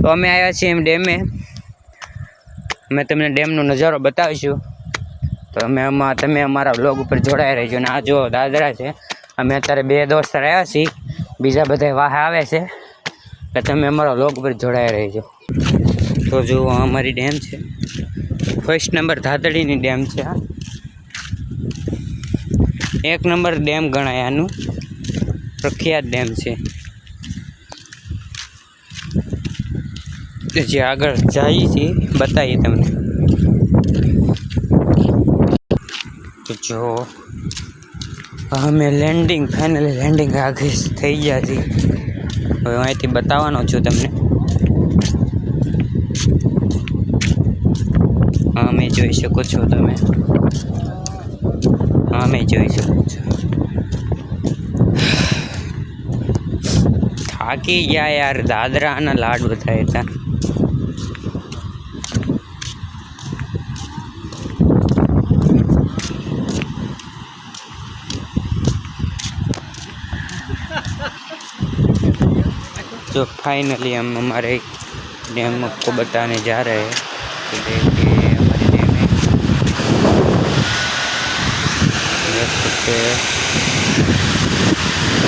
तो अमे आया छे एम डेमे मैं तमने डेमनो नजारो बतावीशुं तो तमे अमारा व्लॉग पर जोड़ाई रहीजो। आ जो दादरा छे अमे अत्यारे बे दोस्त रह्या छीए बीजा बधाय वाहे आवे छे એટલે તમે અમારા વ્લોગ પર જોડાઈ રહીજો। તો જો અમારી ડેમ છે ફર્સ્ટ નંબર ધાતડીની ડેમ છે આ એક નંબર ડેમ ગણાય આનું પ્રખ્યાત ડેમ છે। જે આગળ જઈએ છીએ બતાવીએ તમને। તો જો અમે લેન્ડિંગ ફાઇનલી લેન્ડિંગ આગે થઈ ગયા છીએ। હવે અહીંથી બતાવવાનો છું તમને। અમે જોઈ શકો છો તમે અમે જોઈ શકો છો થાકી ગયા યાર દાદરાના લાડ બતાવ્યા હતા। जो फाइनली हम हमारे डैम को बताने जा रहे हैं तो देखिए हमारी डैम है देख सकते हैं।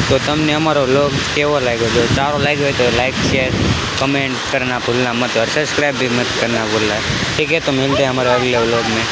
तो तुमने हमारा व्लॉग केवो लाग्यो जो सारो लाग्यो तो लाइक शेयर कमेंट करना भूलना मत और सब्सक्राइब भी मत करना भूलना। ठीक है तो मिलते हैं हमारे अगले व्लॉग में।